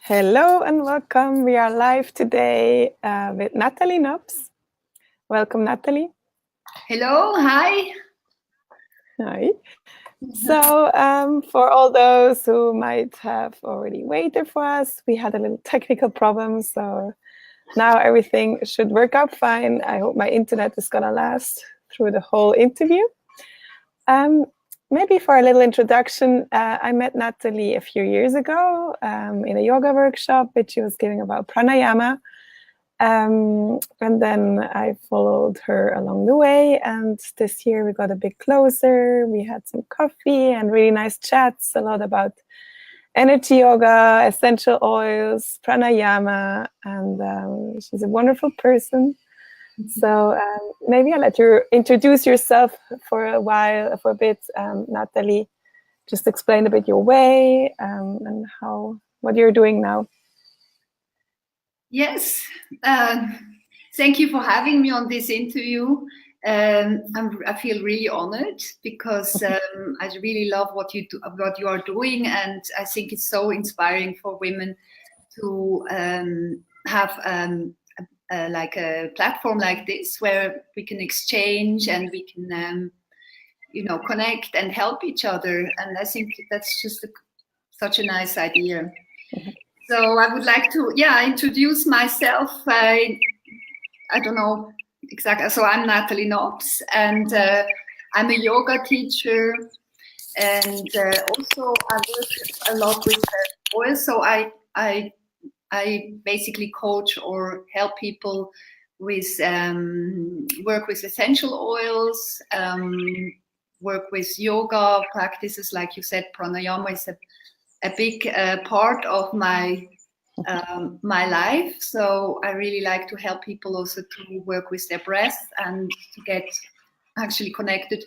Hello and welcome. We are live today with Nathalie Nobs. Welcome, Nathalie. Hello, hi. Hi. So for all those who might have already waited for us, we had a little technical problem. So now everything should work out fine. I hope my internet is going to last through the whole interview. Maybe for a little introduction, I met Nathalie a few years ago in a yoga workshop which she was giving about pranayama. And then I followed her along the way. And this year we got a bit closer. We had some coffee and really nice chats, a lot about energy yoga, essential oils, pranayama. And she's a wonderful person. So maybe I'll let you introduce yourself for a bit, Nathalie. Just explain a bit your way and what you're doing now. Yes, thank you for having me on this interview. I feel really honored because I really love what you are doing, and I think it's so inspiring for women to have like a platform like this where we can exchange and we can connect and help each other, and I think that's just such a nice idea. So I would like to introduce myself. I don't know exactly, so I'm Nathalie Nobs, and I'm a yoga teacher, and also I work a lot with oils. So I basically coach or help people with work with essential oils, work with yoga practices, like you said. Pranayama is a big part of my life. So I really like to help people also to work with their breath and to get actually connected,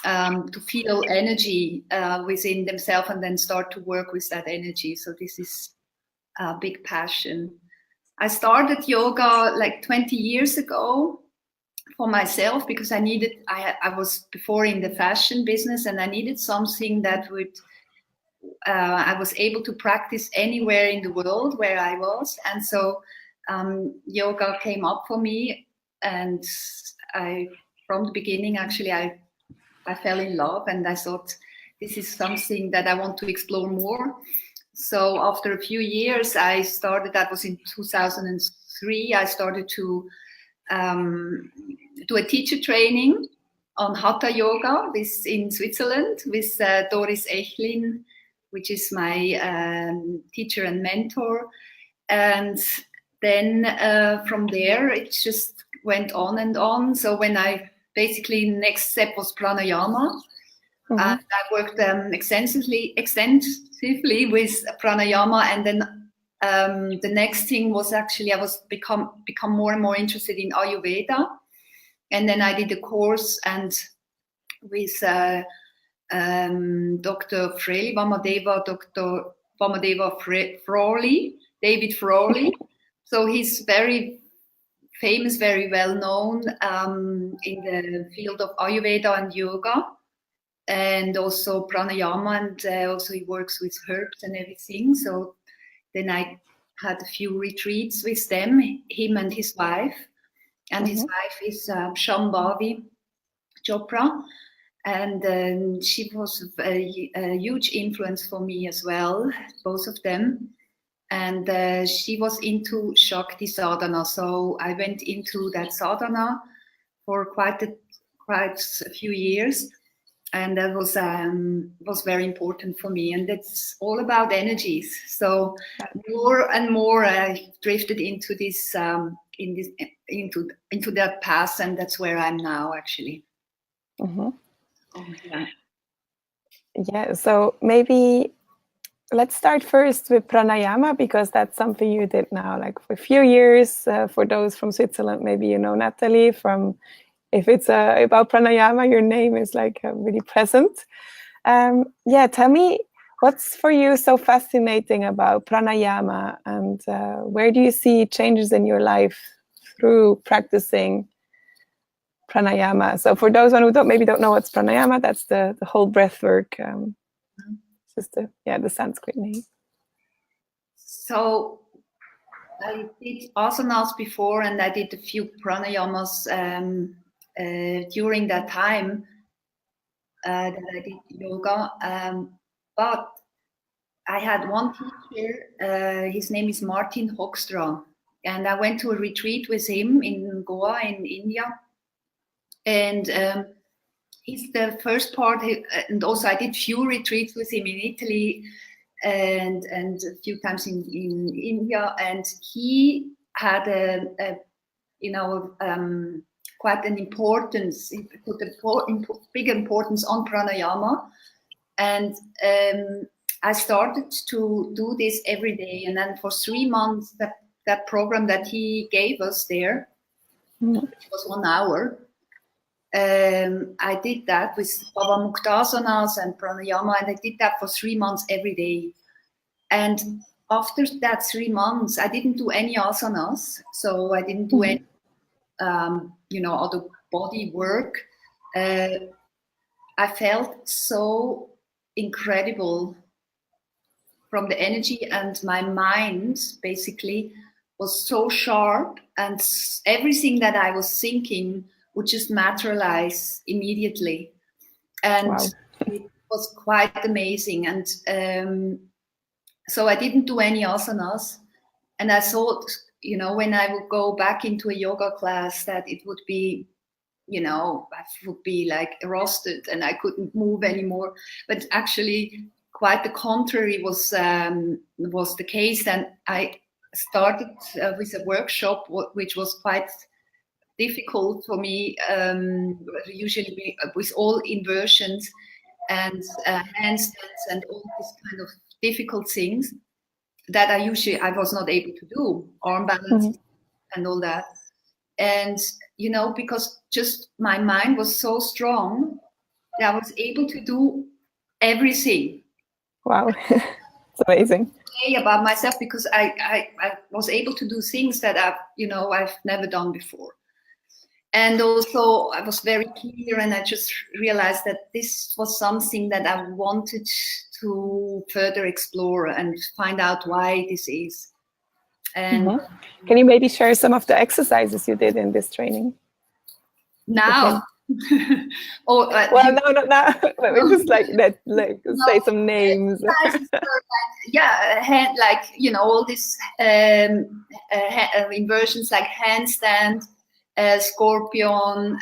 to feel energy within themselves and then start to work with that energy. So this is a big passion. I started yoga like 20 years ago for myself because I was before in the fashion business, and I needed something that would I was able to practice anywhere in the world where I was. And so yoga came up for me, and from the beginning, actually, I fell in love, and I thought this is something that I want to explore more. So after a few years, that was in 2003, I started to do a teacher training on Hatha Yoga in Switzerland with Doris Echlin, which is my teacher and mentor. And then from there, it just went on and on. So when basically next step was pranayama. I worked extensively with pranayama, and then the next thing was actually I was become more and more interested in Ayurveda, and then I did a course and with Dr. Fraley, Dr. Vamadeva Frawley, David Frawley. So he's very famous, very well known in the field of Ayurveda and yoga, and also pranayama, and also he works with herbs and everything. So then I had a few retreats with him and his wife. And his wife is Shambhavi Chopra. And she was a huge influence for me as well, both of them. And she was into Shakti sadhana. So I went into that sadhana for quite a few years. And that was very important for me. And it's all about energies. So more and more I drifted into this, into that path, and that's where I'm now, actually. Yeah, so maybe let's start first with pranayama, because that's something you did now like for a few years. For those from Switzerland, maybe you know Nathalie from, if it's about pranayama, your name is like really present. Tell me, what's for you so fascinating about pranayama, and where do you see changes in your life through practicing pranayama? So for those who don't know what's pranayama, that's the whole breath work. Just the Sanskrit name. So I did asanas before, and I did a few pranayamas during that time that I did yoga. But I had one teacher, his name is Martin Hoekstra, and I went to a retreat with him in Goa in India. And he's the first part, and also I did few retreats with him in Italy and a few times in India, and he had quite an importance. He put a big importance on pranayama, and I started to do this every day. And then for 3 months, that program that he gave us there, which was 1 hour, I did that with Baba Muktasanas and pranayama, and I did that for 3 months every day. And after that 3 months, I didn't do any asanas, so I didn't do any, other body work. I felt so incredible from the energy, and my mind basically was so sharp, and everything that I was thinking would just materialize immediately. And wow. It was quite amazing. And so I didn't do any asanas, and I thought, when I would go back into a yoga class, that it would be, I would be like roasted and I couldn't move anymore. But actually, quite the contrary was the case. And I started with a workshop, which was quite difficult for me, usually with all inversions and handstands and all these kind of difficult things that I was not able to do, arm balance and all that. And, because just my mind was so strong that I was able to do everything. Wow, it's amazing. About myself, because I was able to do things that I've never done before. And also I was very clear, and I just realized that this was something that I wanted to further explore and find out why this is. And can you maybe share some of the exercises you did in this training? Now? No. Let me just say some names. All these inversions like handstand, scorpion,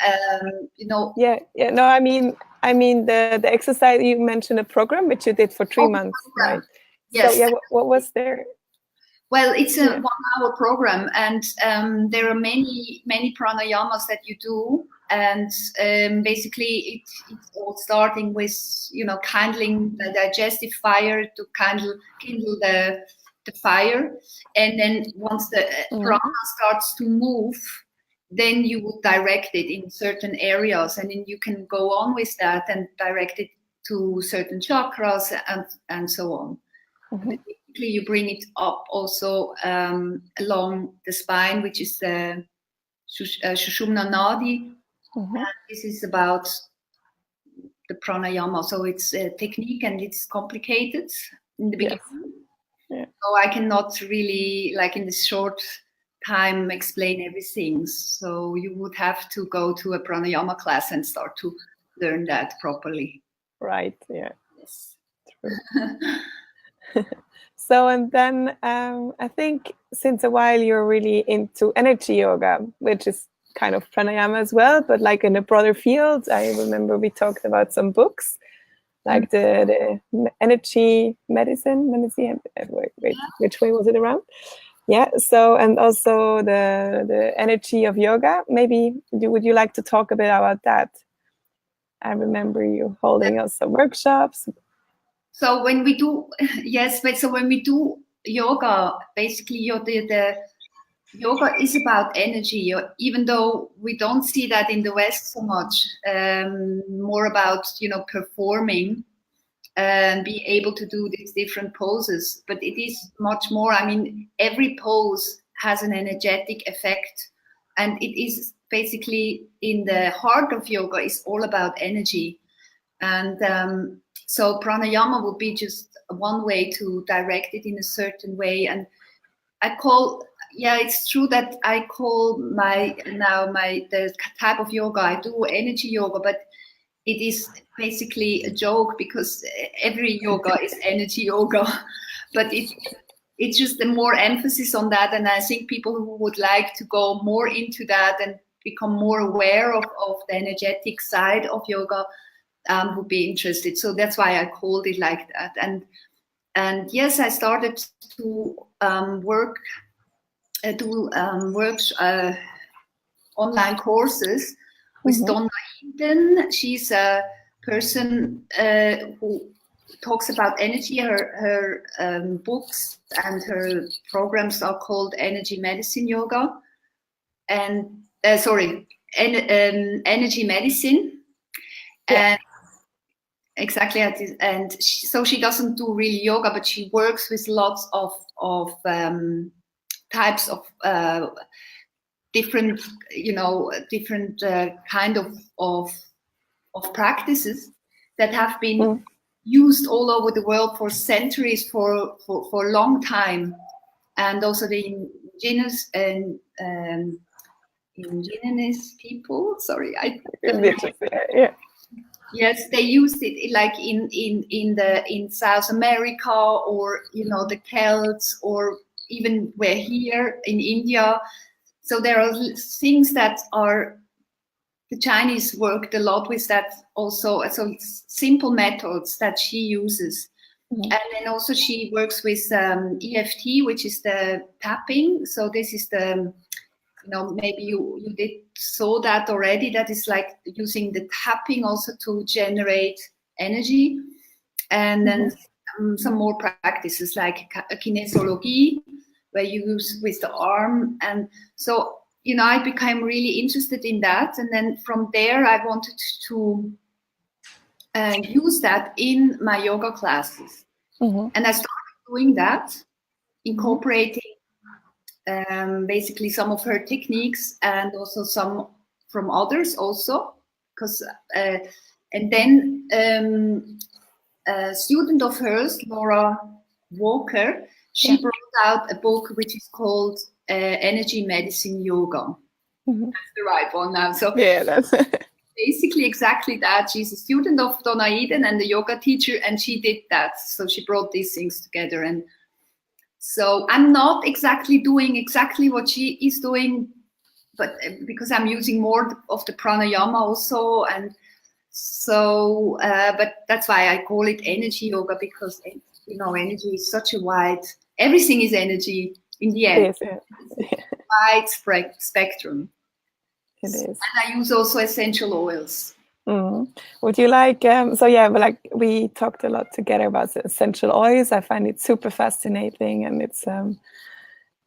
Yeah. No, I mean the exercise you mentioned, a program which you did for 3 months, right? Yes. So what was there? Well, it's a 1 hour program, and there are many pranayamas that you do, and basically it's all starting with kindling the digestive fire to kindle the fire, and then once the prana starts to move, then you would direct it in certain areas, and then you can go on with that and direct it to certain chakras and so on. Basically, you bring it up also along the spine, which is the Sushumna Nadi. This is about the pranayama, so it's a technique and it's complicated in the beginning. Yes. So I cannot really, in this short time, explain everything. So you would have to go to a pranayama class and start to learn that properly. Right. Yeah. Yes. True. So, and then I think since a while you're really into energy yoga, which is kind of pranayama as well, but like in a broader field. I remember we talked about some books, like the energy medicine. Wait, which way was it around? Yeah. So, and also the energy of yoga. Maybe would you like to talk a bit about that? I remember you holding us some workshops. So when we do, when we do yoga, basically the yoga is about energy, even though we don't see that in the West so much, more about, performing and be able to do these different poses. But it is much more, every pose has an energetic effect, and it is basically in the heart of yoga is all about energy. And so pranayama would be just one way to direct it in a certain way. And I call, it's true that I call the type of yoga I do energy yoga, but it is basically a joke because every yoga is energy yoga, but it's just a more emphasis on that. And I think people who would like to go more into that and become more aware of the energetic side of yoga would be interested. So that's why I called it like that. And yes, I started to online courses with Donna Eden. She's a person who talks about energy. Her books and her programs are called Energy Medicine Yoga and Energy Medicine. Yeah. And exactly, and so she doesn't do really yoga, but she works with lots of types of different kind of practices that have been used all over the world for centuries, for a long time, and also the indigenous people. Sorry, yeah. Yes, they used it like in South America, or the Celts, or even we're here in India. So there are things that are, the Chinese worked a lot with that also. So simple methods that she uses. And then also she works with EFT, which is the tapping. So this is the, maybe you saw that already. That is like using the tapping also to generate energy. And then some more practices like kinesiology, where you use with the arm. And so, I became really interested in that. And then from there, I wanted to use that in my yoga classes. And I started doing that, incorporating basically some of her techniques and also some from others also. Because, and then a student of hers, Laura Walker, she brought out a book which is called Energy Medicine Yoga. That's the right one now. So yeah, that's basically exactly that. She's a student of Donna Eden and a yoga teacher, and she did that. So she brought these things together. And so I'm not exactly doing exactly what she is doing, but because I'm using more of the pranayama also. And so, but that's why I call it energy yoga, because energy is such a wide, everything is energy in the end. Yes, Wide spectrum. It is. And I use also essential oils. Would you like, like we talked a lot together about the essential oils. I find it super fascinating, and it's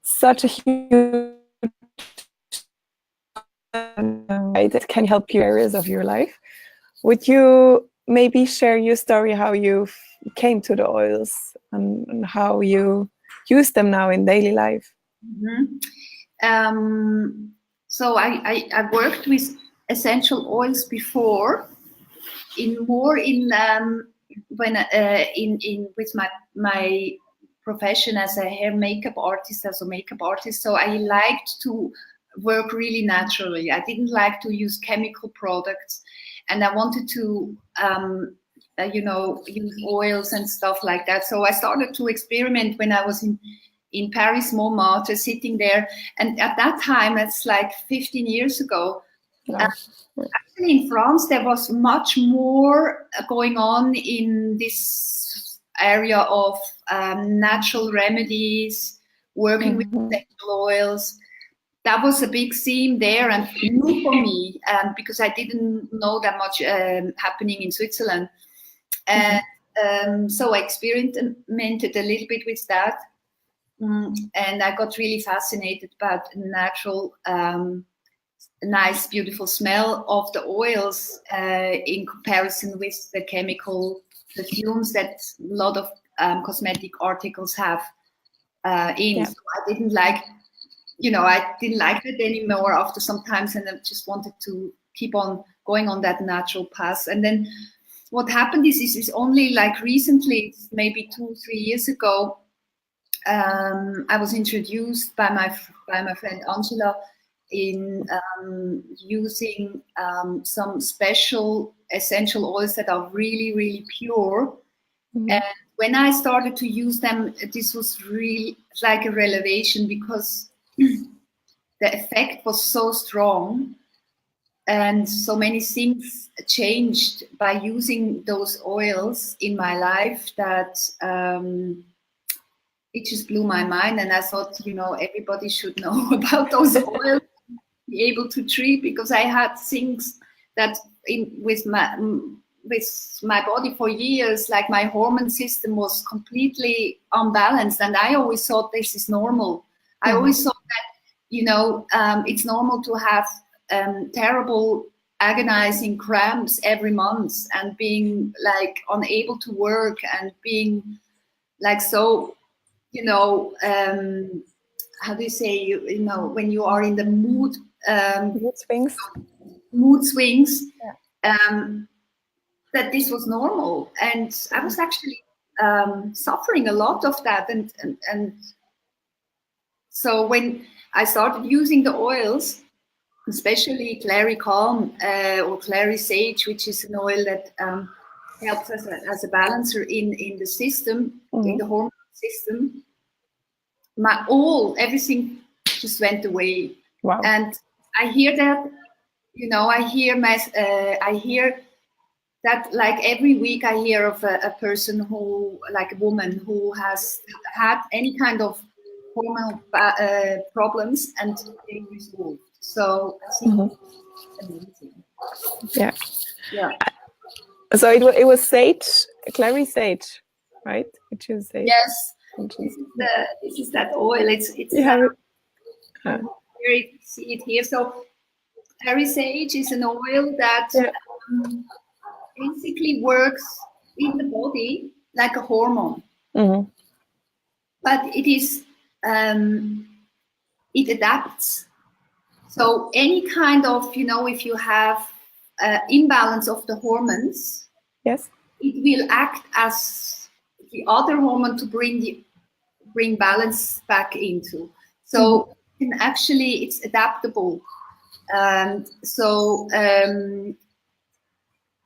such a huge way that can help you areas of your life. Would you maybe share your story, how you came to the oils and how you use them now in daily life? So I worked with essential oils before, with my profession as a hair makeup artist, So I liked to work really naturally. I didn't like to use chemical products, and I wanted to use oils and stuff like that. So I started to experiment when I was in Paris, Montmartre, sitting there. And at that time, it's like 15 years ago, actually in France, there was much more going on in this area of natural remedies, working with essential oils. That was a big theme there, and new for me, because I didn't know that much happening in Switzerland. And so I experimented a little bit with that. And I got really fascinated about natural, nice, beautiful smell of the oils in comparison with the chemical perfumes that a lot of cosmetic articles have in. So I didn't like it anymore after some time, and I just wanted to keep on going on that natural path. And then what happened is only like recently, maybe 2-3 years ago, I was introduced by my friend Angela in using some special essential oils that are really, really pure. And when I started to use them, this was really like a revelation, because the effect was so strong and so many things changed by using those oils in my life that it just blew my mind. And I thought, everybody should know about those oils, be able to treat, because I had things that with my body for years, like my hormone system was completely unbalanced, and I always thought this is normal. I always thought that it's normal to have terrible agonizing cramps every month and being like unable to work and being like so how do you say, when you are in the mood swings, that this was normal. And I was actually suffering a lot of that. And so when I started using the oils, especially Clary Calm or Clary Sage, which is an oil that helps us as a balancer in the system, in the hormone system, everything just went away. Wow. And I hear that, I hear that like every week I hear of a person who, like a woman who has had any kind of hormonal problems and they resolved. So I think it's amazing. Yeah. So it was sage, Clary Sage, right? Which is sage. Yes. This is that oil. It's here you see it here. So Clary Sage is an oil that basically works in the body like a hormone. But it is it adapts. So any kind of, if you have imbalance of the hormones, yes, it will act as the other hormone to bring balance back into. So actually it's adaptable. So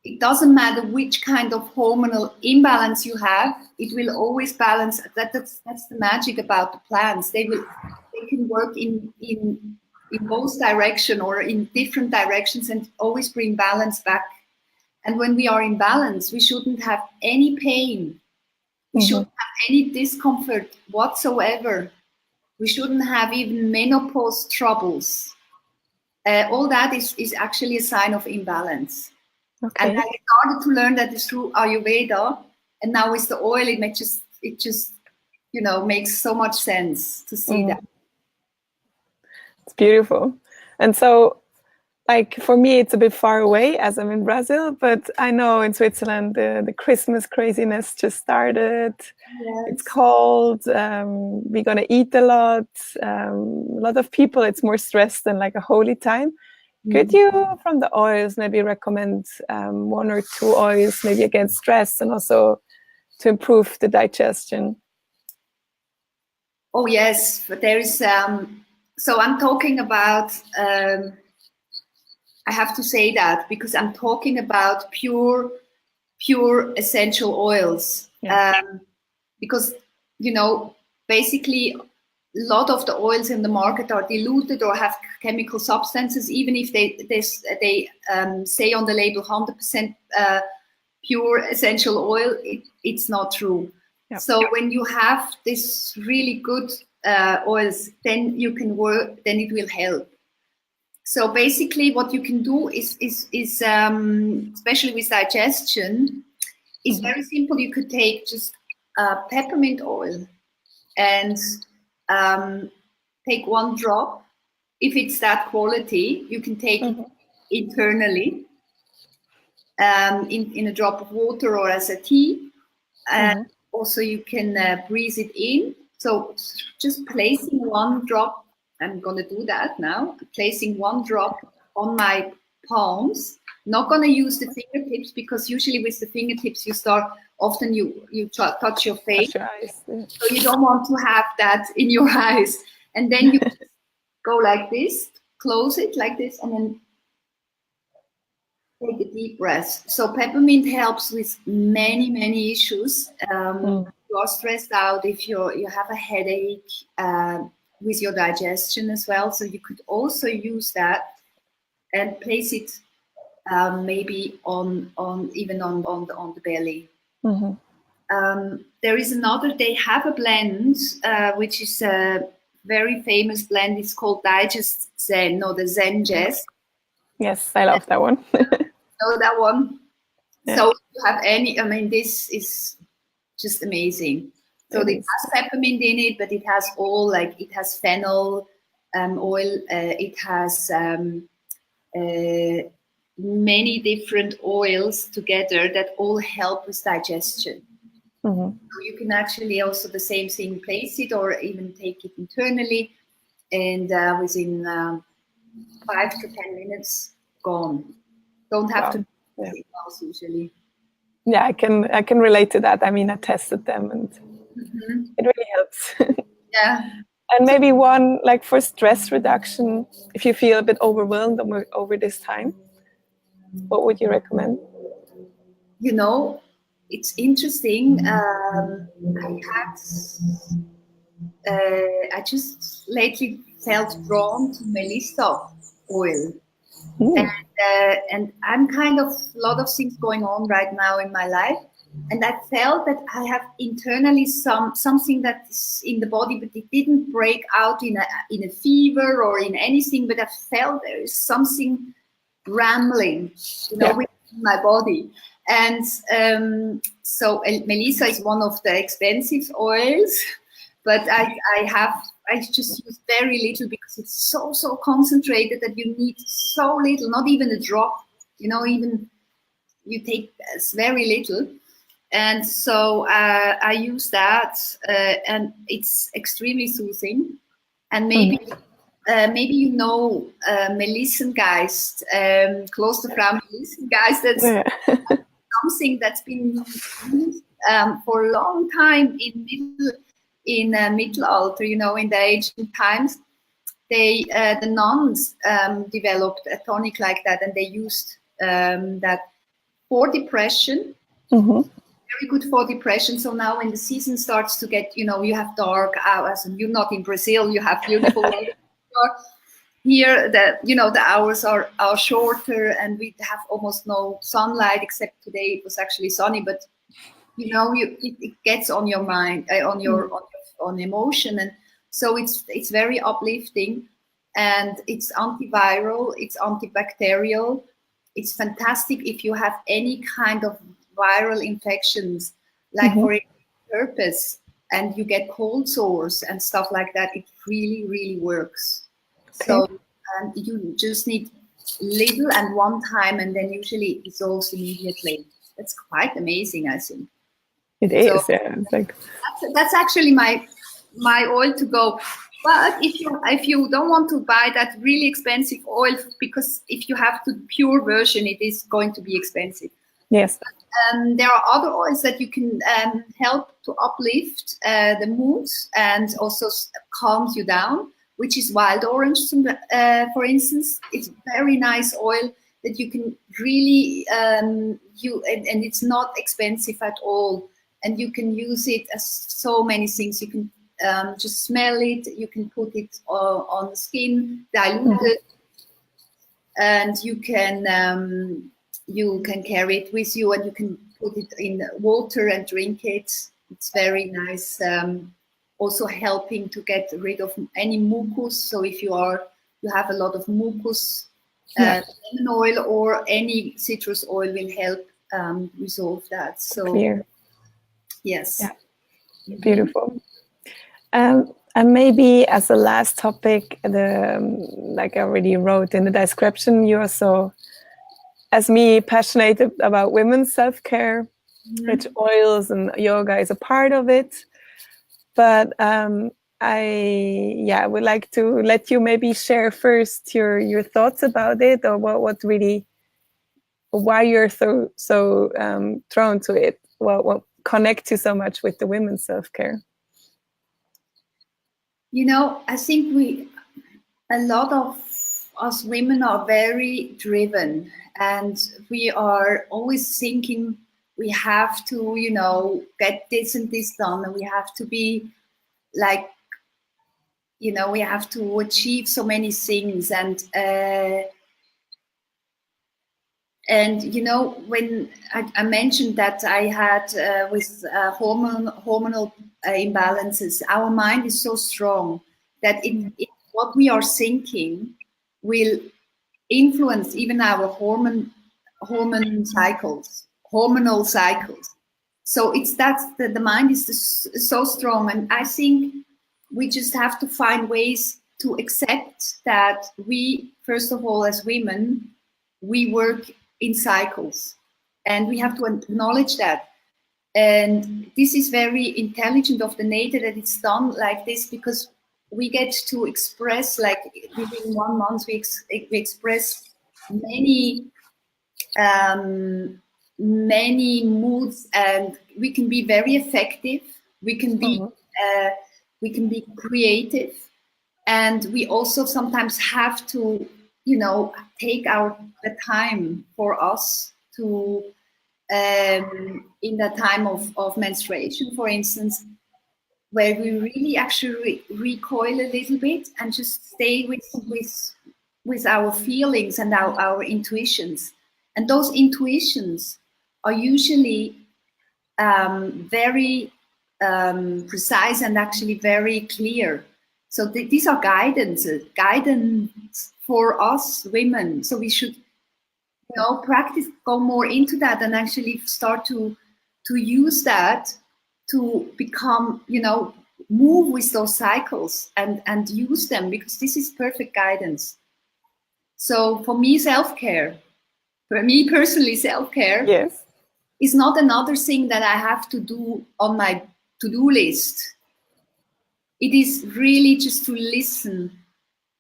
it doesn't matter which kind of hormonal imbalance you have, it will always balance. That's the magic about the plants. They can work in both direction or in different directions and always bring balance back. And when we are in balance, we shouldn't have any pain. We shouldn't have any discomfort whatsoever. We shouldn't have even menopause troubles. All that is actually a sign of imbalance. Okay. And I started to learn that through Ayurveda, and now with the oil, it just makes so much sense to see that. It's beautiful. And so, like, for me, it's a bit far away as I'm in Brazil, but I know in Switzerland, the Christmas craziness just started. Yes. It's cold. We're going to eat a lot. A lot of people, it's more stressed than like a holy time. Could you, from the oils, maybe recommend 1 or 2 oils, maybe against stress and also to improve the digestion? Oh, yes. But there is, so I'm talking about, I have to say that because I'm talking about pure essential oils. Yeah. Because, basically, a lot of the oils in the market are diluted or have chemical substances, even if they say on the label 100% pure essential oil, it's not true. Yep. So when you have this really good oils, then you can work, then it will help. So basically what you can do is especially with digestion, is very simple. You could take just peppermint oil and take 1 drop. If it's that quality, you can take it internally in a drop of water or as a tea. And also you can breathe it in. So just placing 1 drop, I'm going to do that now, placing 1 drop on my palms Not going to use the fingertips, because usually with the fingertips often you touch your face. Touch your eyes. Yeah. So you don't want to have that in your eyes. And then you go like this, close it like this, and then take a deep breath. So peppermint helps with many issues. If you are stressed out, if you have a headache, with your digestion as well. So you could also use that and place it maybe on the belly. There is another. They have a blend which is a very famous blend. It's called Digest Zen, or the Zen Jazz. Yes, I love that one. Know that one? Yeah. So if you have any, I mean, this is just amazing. So it has peppermint in it, but it has it has fennel oil. It has many different oils together that all help with digestion. So you can actually also the same thing, place it or even take it internally, and within 5 to 10 minutes, gone. Don't have to do anything else usually. Yeah, I can relate to that. I mean, I tested them, and it really helps. Yeah. And maybe one, like for stress reduction, if you feel a bit overwhelmed over this time, what would you recommend? You know, it's interesting. I just lately felt drawn to Melissa oil. And I'm kind of a lot of things going on right now in my life, and I felt that I have internally something that is in the body, but it didn't break out in a fever or in anything. But I felt there is something rambling, within my body. And so Melissa is one of the expensive oils, but I just use very little because it's so concentrated that you need so little, not even a drop, even you take very little. And so I use that, and it's extremely soothing. And maybe Melissengeist, Klosterfrau Melissengeist, that's something that's been used for a long time in Mittelalter, in the ancient times. The nuns developed a tonic like that, and they used that for depression. Very good for depression. So now when the season starts to get, you have dark hours, and you're not in Brazil, you have beautiful weather. Here, the hours are shorter, and we have almost no sunlight, except today it was actually sunny. But it gets on your mind, on emotion, and so it's very uplifting, and it's antiviral, it's antibacterial. It's fantastic if you have any kind of viral infections, like for herpes, and you get cold sores and stuff like that. It really works. So you just need little and one time, and then usually it dissolves immediately. That's quite amazing, I think. It is, yeah. It's like that's actually my oil to go. But if you don't want to buy that really expensive oil, because if you have the pure version, it is going to be expensive. Yes. There are other oils that you can help to uplift the mood and also calms you down, which is wild orange, for instance. It's very nice oil that you can really and it's not expensive at all, and you can use it as so many things. You can just smell it, you can put it on the skin, dilute it, and you can carry it with you, and you can put it in water and drink it. It's very nice. Also helping to get rid of any mucus. So if you have a lot of mucus, lemon oil or any citrus oil will help resolve that. So clear. Yes. Yeah. Beautiful. And maybe as a last topic, like I already wrote in the description, you're also, as me, passionate about women's self-care, which oils and yoga is a part of it. But I would like to let you maybe share first your thoughts about it, or what really why you're so drawn to it. What connects you so much with the women's self-care? I think a lot of us women are very driven, and we are always thinking we have to, get this and this done, and we have to be like, we have to achieve so many things, and when I mentioned that I had with hormonal imbalances, our mind is so strong that what we are thinking will influence even our hormonal cycles. So the mind is so strong, and I think we just have to find ways to accept that we, first of all, as women, we work in cycles, and we have to acknowledge that. And this is very intelligent of the nature that it's done like this, because we get to express, like within 1 month, we express many moods, and we can be very effective. We can be creative, and we also sometimes have to, take the time for us to, in the time of menstruation, for instance, where we really actually recoil a little bit and just stay with our feelings and our intuitions. And those intuitions are usually very precise and actually very clear. So these are guidance for us women. So we should, practice, go more into that, and actually start to use that to become, move with those cycles and use them, because this is perfect guidance. So for me, for me personally, self-care Yes. is not another thing that I have to do on my to-do list. It is really just to listen.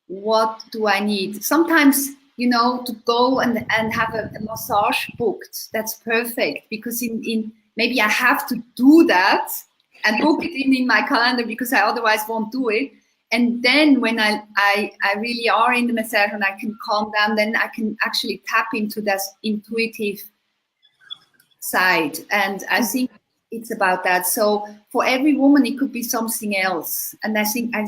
What do I need? Sometimes, to go and have a massage booked, that's perfect, because in maybe I have to do that and book it in my calendar, because I otherwise won't do it. And then when I really are in the massage and I can calm down, then I can actually tap into that intuitive side. And I think it's about that. So for every woman, it could be something else. And I think I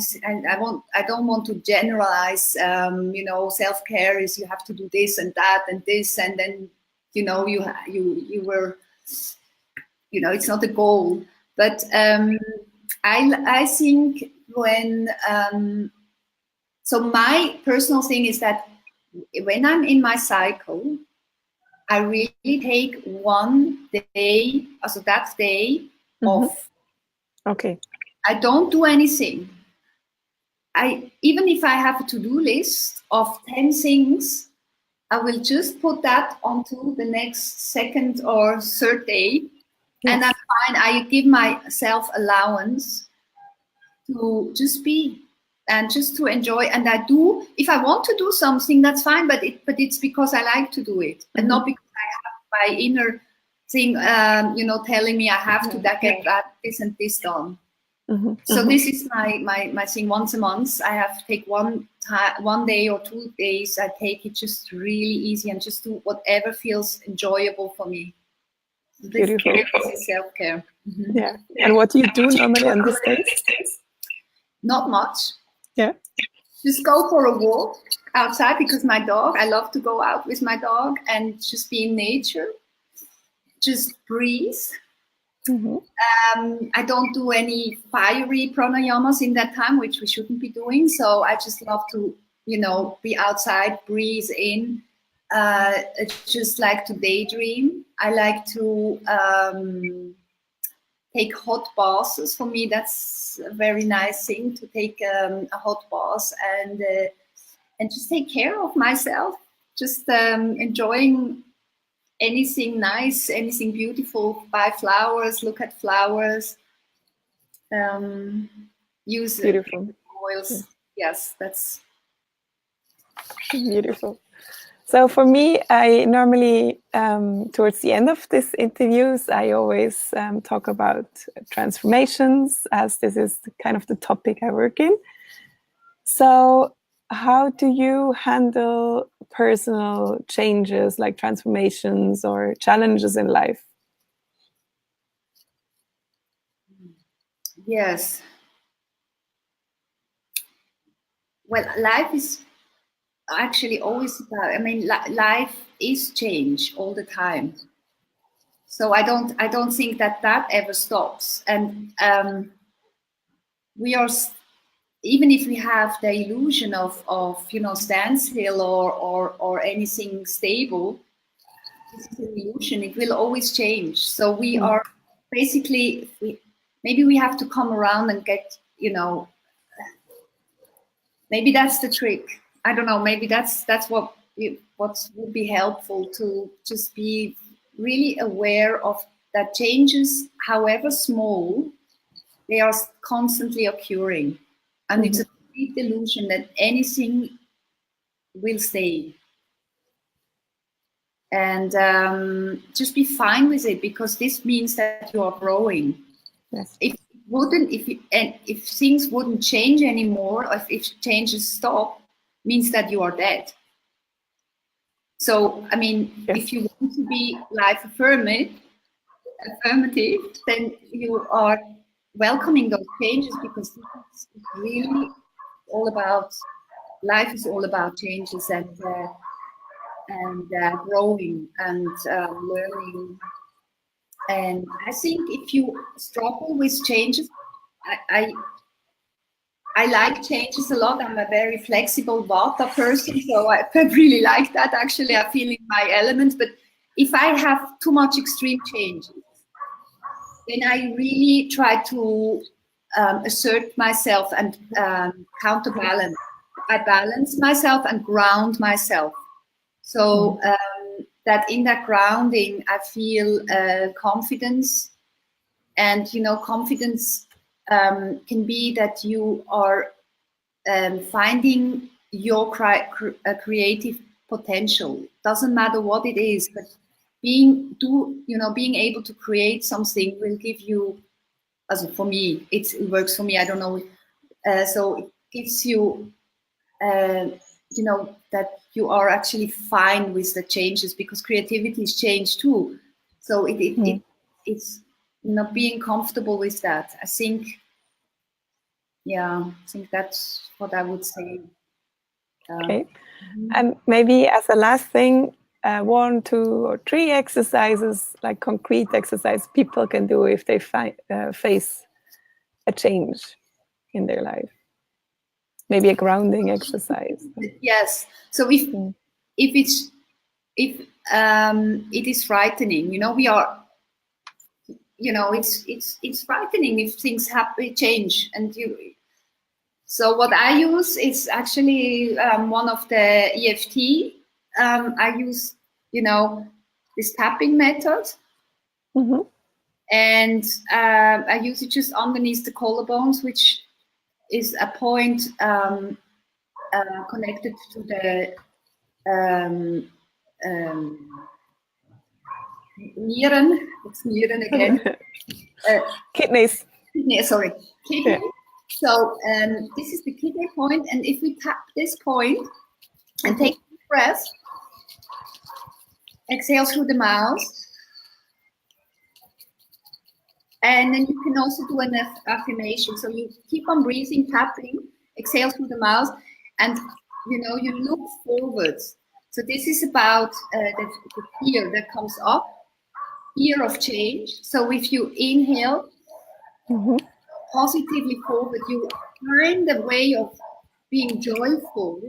don't want to generalize. Self-care is you have to do this and that and this, and then you were, it's not a goal. But I think when so my personal thing is that when I'm in my cycle, I really take one day, also that day off. Okay. I don't do anything. Even if I have a to-do list of 10 things, I will just put that onto the next second or third day. Yes. And I'm fine. I give myself allowance to just be and just to enjoy. And I do, if I want to do something, that's fine, but it's because I like to do it, and not because I have my inner thing, telling me I have to get that, this and this done. So this is my thing. Once a month, I have to take one day or 2 days. I take it just really easy and just do whatever feels enjoyable for me. Beautiful. This is self-care. Yeah. And what do you do normally on these days? Not much. Yeah. Just go for a walk outside, because I love to go out with my dog and just be in nature. Just breathe. I don't do any fiery pranayamas in that time, which we shouldn't be doing. So I just love to, be outside, breathe in. I just like to daydream. I like to take hot baths. For me, that's a very nice thing, to take a hot bath and just take care of myself. Just enjoying anything nice, anything beautiful. Buy flowers, look at flowers. Use beautiful oils. Yes, that's beautiful. So for me, I normally, towards the end of these interviews, I always talk about transformations, as this is kind of the topic I work in. So how do you handle personal changes like transformations or challenges in life? Yes. Well, life is actually always about, I mean, life is change all the time. So I don't think that ever stops. And we are, even if we have the illusion of standstill or anything stable, this is an illusion. It will always change. So we are basically, maybe we have to come around and get, maybe that's the trick. I don't know. Maybe that's what would be helpful, to just be really aware of that changes, however small, they are constantly occurring, and it's a complete illusion that anything will stay. And just be fine with it, because this means that you are growing. Yes. If things wouldn't change anymore, or if changes stop, means that you are dead. So, I mean, if you want to be life affirmative, then you are welcoming those changes, because this is really all about, life is all about changes and growing and learning. And I think if you struggle with changes, I like changes a lot. I'm a very flexible Vata person, so I really like that. Actually, I feel in my element. But if I have too much extreme changes, then I really try to assert myself and counterbalance. I balance myself and ground myself. So that in that grounding, I feel confidence. And, confidence can be that you are finding your creative potential. Doesn't matter what it is, but being able to create something will give you, as for me, it works for me. I don't know. So it gives you, that you are actually fine with the changes, because creativity is change too. So it's being comfortable with that. I think that's what I would say. Okay. And maybe as a last thing, 1, 2, or 3 exercises, like concrete exercise people can do if they face a change in their life. Maybe a grounding exercise. Yes. So if it is frightening, we are, it's frightening if things change, and so what I use is actually one of the EFT. I use, this tapping method. And I use it just underneath the collarbones, which is a point connected to the Nieren. It's Nieren again. Kidneys. Sorry, kidney. Yeah. So this is the kidney point, and if we tap this point and take a deep breath, exhale through the mouth, and then you can also do an affirmation. So you keep on breathing, tapping, exhale through the mouth, and you look forward. So this is about the fear that comes up, fear of change. So if you inhale positively forward, you find the way of being joyful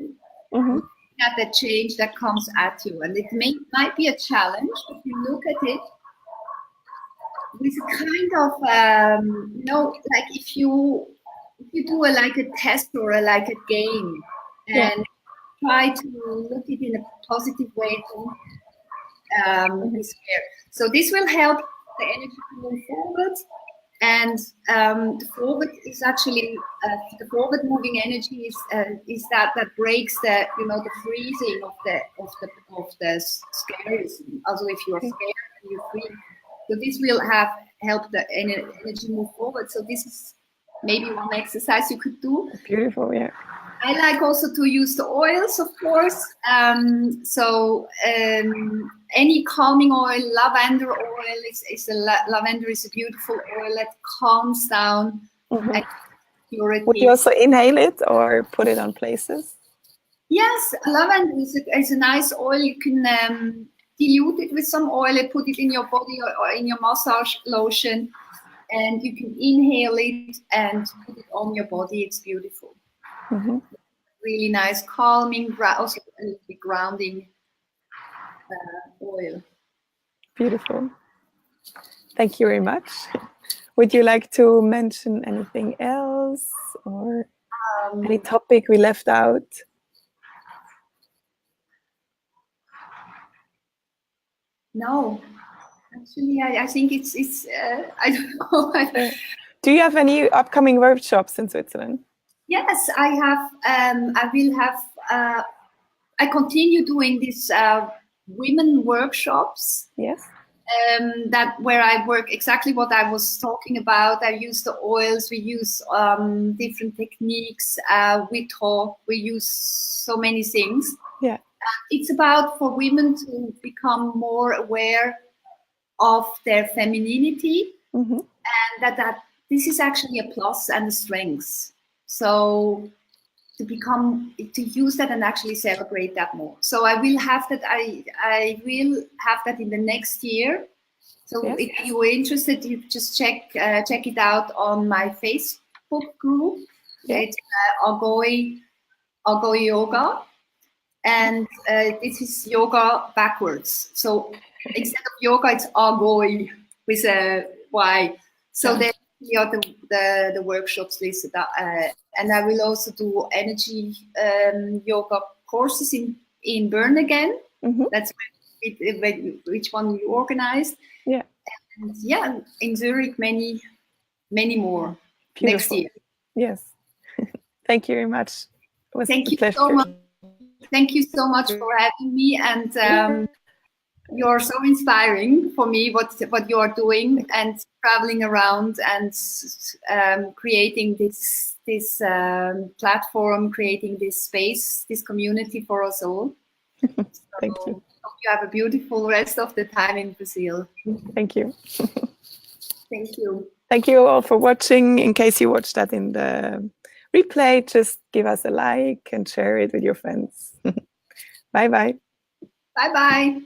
at the change that comes at you. And it might be a challenge, if you look at it with a kind of, like if you do a test or a game, and try to look at it in a positive way, so this will help the energy to move forward. And the forward is actually the forward moving energy is that breaks the the freezing of the scarism. Also, if you are scared and you freeze, so this will help the energy move forward. So this is maybe one exercise you could do. Beautiful, yeah. I like also to use the oils, of course. Any calming oil, lavender oil lavender is a beautiful oil that calms down. Mm-hmm. Would you also inhale it or put it on places? Yes, lavender is a nice oil. You can dilute it with some oil and put it in your body or in your massage lotion, and you can inhale it and put it on your body. It's beautiful. Mm-hmm. Really nice, calming, also a little bit grounding oil. Beautiful. Thank you very much. Would you like to mention anything else or any topic we left out? No, actually, I think it's I don't know. Do you have any upcoming workshops in Switzerland? Yes, I have. I will have. I continue doing these women workshops. Yes. That where I work exactly what I was talking about. I use the oils. We use different techniques. We talk. We use so many things. Yeah. It's about for women to become more aware of their femininity, mm-hmm. and that this is actually a plus and a strength. So to use that and actually celebrate that more. So I will have that. I will have that in the next year. So yes. If you are interested, you just check it out on my Facebook group. Yeah. It's Agoi Yoga, and this is yoga backwards. So instead of yoga, it's Agoi with a Y. So there are the workshops listed, and I will also do energy yoga courses in Bern again. Mm-hmm. That's which one you organized. Yeah. And yeah, in Zurich, many more. Beautiful. Next year. Yes. Thank you very much. It was Thank a you pleasure. so much. Thank you so much for having me, and you're so inspiring for me. What you are doing and traveling around and creating this platform, creating this space, this community for us all. Thank you. Hope you have a beautiful rest of the time in Brazil. Thank you. Thank you. Thank you all for watching. In case you watched that in the replay, just give us a like and share it with your friends. Bye-bye. Bye-bye.